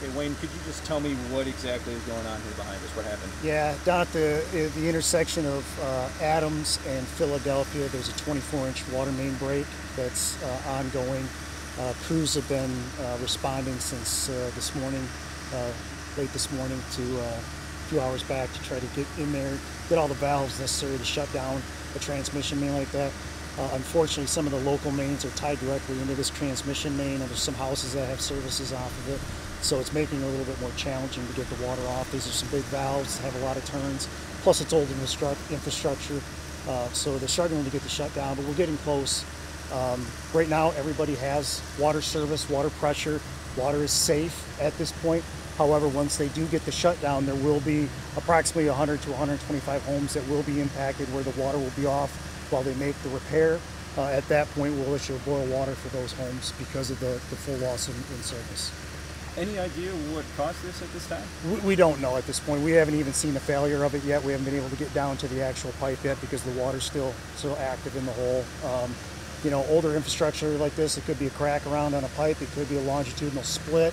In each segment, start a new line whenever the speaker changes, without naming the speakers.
Hey Wayne, could you just tell me what exactly is going on here behind us? What happened?
Yeah, down at the intersection of Adams and Philadelphia, there's a 24-inch water main break that's ongoing. Crews have been responding since this morning, late this morning, to a few hours back to try to get in there, get all the valves necessary to shut down a transmission main like that. Unfortunately, some of the local mains are tied directly into this transmission main, and there's some houses that have services off of it. So it's making it a little bit more challenging to get the water off. These are some big valves, have a lot of turns, plus it's old infrastructure. So they're struggling to get the shut down, but we're getting close. Right now, everybody has water service, water pressure. Water is safe at this point. However, once they do get the shutdown, there will be approximately 100 to 125 homes that will be impacted where the water will be off while they make the repair. At that point, we'll issue boil water for those homes because of the full loss in service.
Any idea what caused this at this time?
We don't know at this point. We haven't even seen the failure of it yet. We haven't been able to get down to the actual pipe yet because the water's still active in the hole. You know, older infrastructure like this, it could be a crack around on a pipe. It could be a longitudinal split.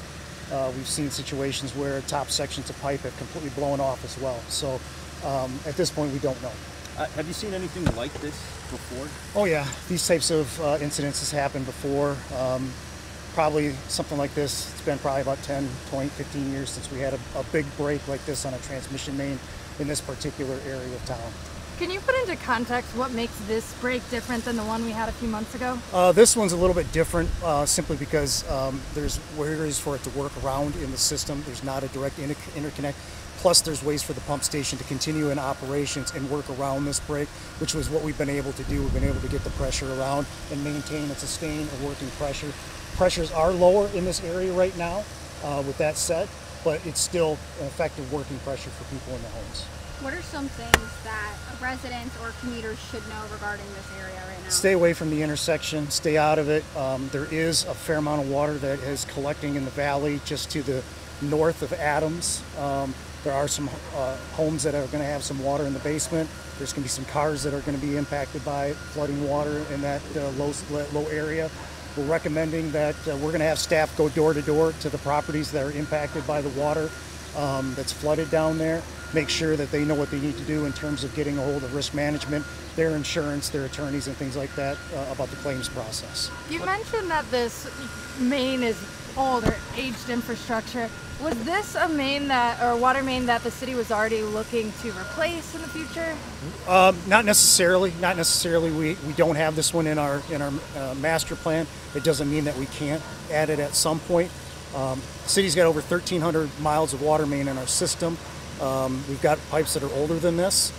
We've seen situations where top sections of pipe have completely blown off as well. So at this point, we don't know.
Have you seen anything like this before?
Oh yeah, these types of incidences happened before. Probably something like this, it's been probably about 10, 20, 15 years since we had a big break like this on a transmission main in this particular area of town.
Can you put into context what makes this break different than the one we had a few months ago?
This one's a little bit different simply because there's ways for it to work around in the system. There's not a direct interconnect. Plus, there's ways for the pump station to continue in operations and work around this break, which was what we've been able to do. We've been able to get the pressure around and maintain and sustain a working pressure. Pressures are lower in this area right now with that set, but it's still an effective working pressure for people in the homes.
What are some things that residents or commuters should know regarding this area right now?
Stay away from the intersection, stay out of it. There is a fair amount of water that is collecting in the valley just to the north of Adams. There are some homes that are going to have some water in the basement. There's going to be some cars that are going to be impacted by flooding water in that low area. We're recommending that we're going to have staff go door to door to the properties that are impacted by the water that's flooded down there. Make sure that they know what they need to do in terms of getting a hold of risk management, their insurance, their attorneys, and things like that about the claims process.
You mentioned that this main is old or aged infrastructure. Was this a main or water main that the city was already looking to replace in the future?
Not necessarily. Not necessarily. We don't have this one in our master plan. It doesn't mean that we can't add it at some point. The city's got over 1,300 miles of water main in our system. We've got pipes that are older than this,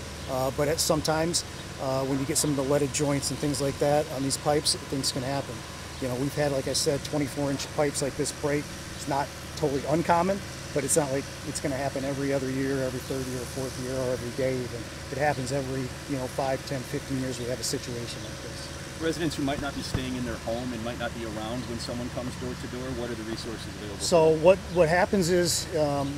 but at sometimes when you get some of the leaded joints and things like that on these pipes, things can happen. You know, we've had, like I said, 24-inch pipes like this break. It's not totally uncommon, but it's not like it's going to happen every other year, every third year, fourth year, or every day even. It happens every 5, 10, 15 years we have a situation like this.
Residents who might not be staying in their home and might not be around when someone comes door to door, what are the resources available?
So what happens is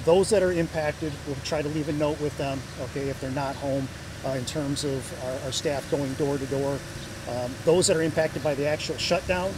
those that are impacted, we'll try to leave a note with them, okay, if they're not home, in terms of our staff going door to door. Those that are impacted by the actual shutdown,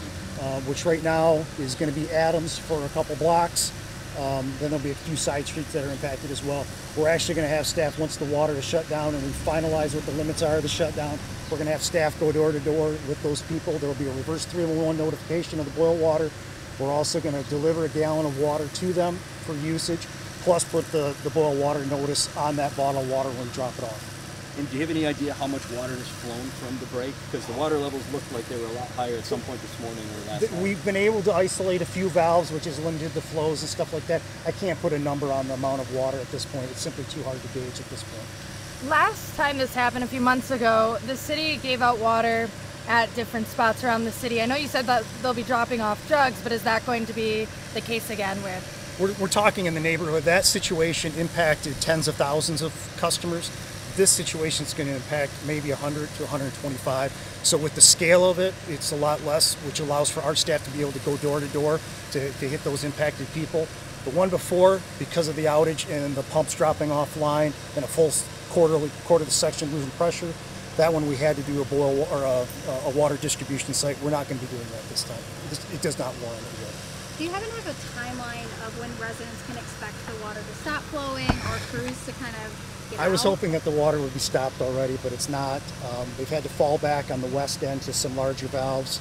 which right now is going to be Adams for a couple blocks. Then there'll be a few side streets that are impacted as well. We're actually going to have staff, once the water is shut down and we finalize what the limits are of the shutdown, we're going to have staff go door to door with those people. There will be a reverse 311 notification of the boil water. We're also going to deliver a gallon of water to them for usage, plus put the boil water notice on that bottle of water when we drop it off.
And do you have any idea how much water has flown from the break? Because the water levels looked like they were a lot higher at some point this morning or last night.
We've been able to isolate a few valves, which has limited the flows and stuff like that. I can't put a number on the amount of water at this point. It's simply too hard to gauge at this point.
Last time this happened a few months ago, the city gave out water at different spots around the city. I know you said that they'll be dropping off jugs, but is that going to be the case again with?
We're talking in the neighborhood. That situation impacted tens of thousands of customers. This situation is going to impact maybe 100 to 125. So with the scale of it, it's a lot less, which allows for our staff to be able to go door to door to hit those impacted people. The one before, because of the outage and the pumps dropping offline and a full quarter of the section losing pressure, that one we had to do a boil or a water distribution site. We're not going to be doing that this time. It does not warrant it yet.
Do you happen to have a timeline of when residents can expect the water to stop flowing or crews to kind of get
I was
out?
hoping that the water would be stopped already, but it's not. They've had to fall back on the west end to some larger valves.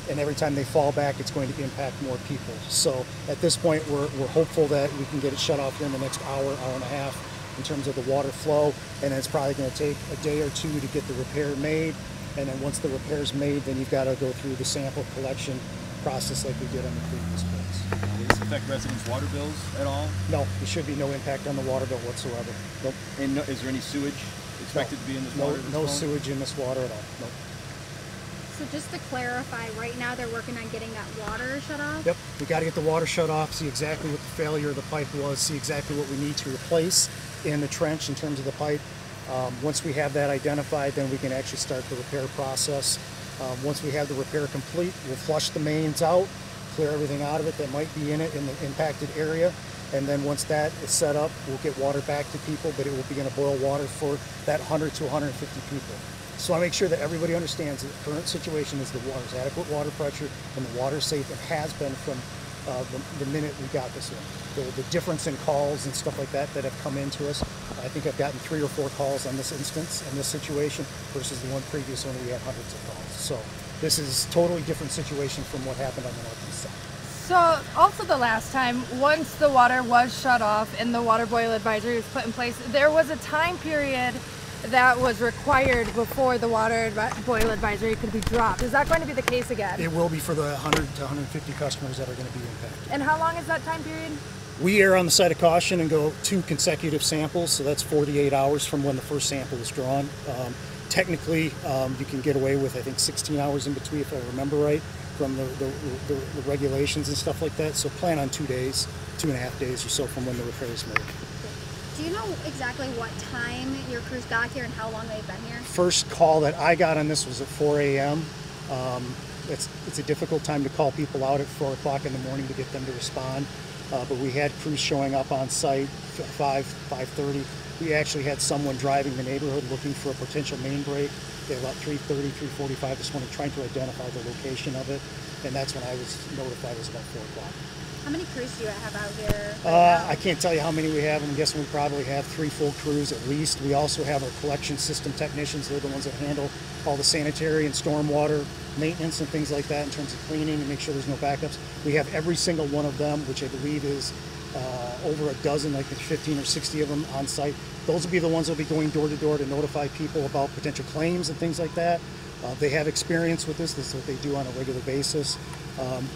And every time they fall back, it's going to impact more people. So at this point, we're hopeful that we can get it shut off here in the next hour, hour and a half in terms of the water flow. And then it's probably going to take a day or two to get the repair made. And then once the repair's made, then you've got to go through the sample collection process like we did on the previous bills.
Will this affect residents' water bills at all?
No, there should be no impact on the water bill whatsoever. Nope.
And is there any sewage expected to be in this water?
No sewage in this water at all. Nope.
So just to clarify, right now they're working on getting that water shut off?
Yep, we got to get the water shut off, see exactly what the failure of the pipe was, see exactly what we need to replace in the trench in terms of the pipe. Once we have that identified, then we can actually start the repair process. Once we have the repair complete, we'll flush the mains out, clear everything out of it that might be in it in the impacted area. And then once that is set up, we'll get water back to people, but it will be in a boil water for that 100 to 150 people. So I make sure that everybody understands that the current situation is the water is adequate water pressure and the water is safe and has been from the minute we got this in. The difference in calls and stuff like that have come into us. I think I've gotten 3 or 4 calls on this instance, in this situation, versus the one previous one we had hundreds of calls. So this is a totally different situation from what happened on the northeast side.
So also the last time, once the water was shut off and the water boil advisory was put in place, there was a time period that was required before the water boil advisory could be dropped. Is that going to be the case again?
It will be for the 100 to 150 customers that are going to be impacted.
And how long is that time period?
We err on the side of caution and go 2 consecutive samples, so that's 48 hours from when the first sample was drawn. Technically, you can get away with, I think, 16 hours in between, if I remember right, from the regulations and stuff like that. So plan on 2 days, 2.5 days or so from when the repair is made.
Do you know exactly what time your crews got here and how long they've been here?
First call that I got on this was at 4 a.m. It's a difficult time to call people out at 4 o'clock in the morning to get them to respond. But we had crews showing up on site at 5:30. We actually had someone driving the neighborhood looking for a potential main break. They were about 3:30, 3:45 this morning trying to identify the location of it. And that's when I was notified it was about 4 o'clock.
How many crews do you have out here?
I can't tell you how many we have. I'm guessing we probably have 3 full crews at least. We also have our collection system technicians. They're the ones that handle all the sanitary and stormwater maintenance and things like that in terms of cleaning and make sure there's no backups. We have every single one of them, which I believe is over a dozen, like 15 or 60 of them on site. Those will be the ones that will be going door to door to notify people about potential claims and things like that. They have experience with this. This is what they do on a regular basis.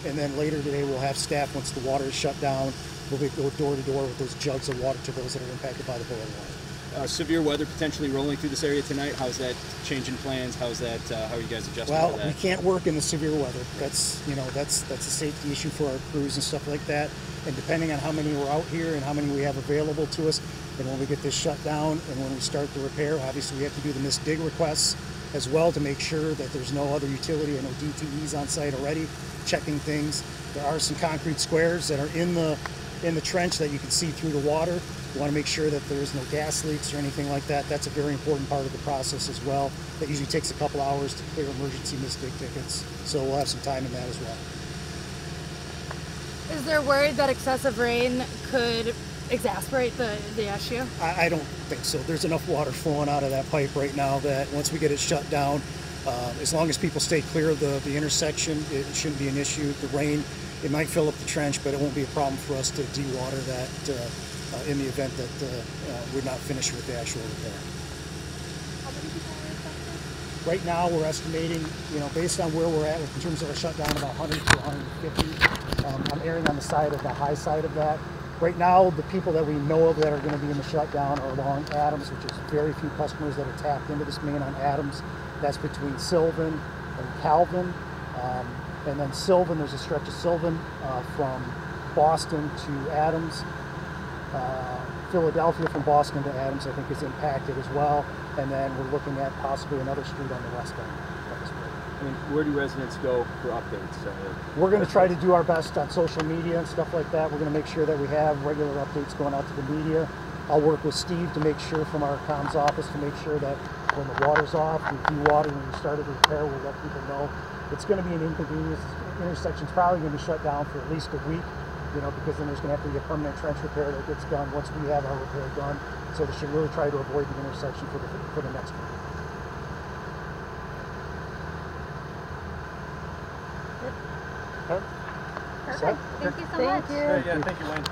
And then later today we'll have staff, once the water is shut down, we'll go door to door with those jugs of water to those that are impacted by the boil water.
Severe weather potentially rolling through this area tonight. How's that changing plans? How's that? How are you guys adjusting to that?
Well, we can't work in the severe weather. That's a safety issue for our crews and stuff like that. And depending on how many we're out here and how many we have available to us, and when we get this shut down and when we start the repair, obviously we have to do the missed dig requests as well to make sure that there's no other utility or no DTEs on site already checking things. There are some concrete squares that are in the trench that you can see through the water. We want to make sure that there's no gas leaks or anything like that. That's a very important part of the process as well. That usually takes a couple hours to clear emergency missed dig tickets. So we'll have some time in that as well.
Is there worry that excessive rain could exacerbate the issue?
I don't think so. There's enough water flowing out of that pipe right now that once we get it shut down, as long as people stay clear of the intersection, it shouldn't be an issue. The rain, it might fill up the trench, but it won't be a problem for us to dewater that in the event that we're not finished with the actual repair.
How many people are affected?
Right now, we're estimating, based on where we're at in terms of our shutdown, about 100 to 150. I'm erring on the side of the high side of that. Right now, the people that we know of that are going to be in the shutdown are along Adams, which is very few customers that are tapped into this main on Adams. That's between Sylvan and Calvin. And then Sylvan, there's a stretch of Sylvan from Boston to Adams. Philadelphia from Boston to Adams, I think, is impacted as well. And then we're looking at possibly another street on the west end of this bridge.
I mean, where do residents go for updates?
We're going to try to do our best on social media and stuff like that. We're going to make sure that we have regular updates going out to the media. I'll work with Steve to make sure, from our comms office, to make sure that when the water's off, we dewater and we started the repair, we'll let people know. It's going to be an inconvenience. The intersection's probably going to be shut down for at least a week because then there's going to have to be a permanent trench repair that gets done once we have our repair done. So they should really try to avoid the intersection for the next one.
Perfect. Thank you so much.
Yeah, thank you, Wayne.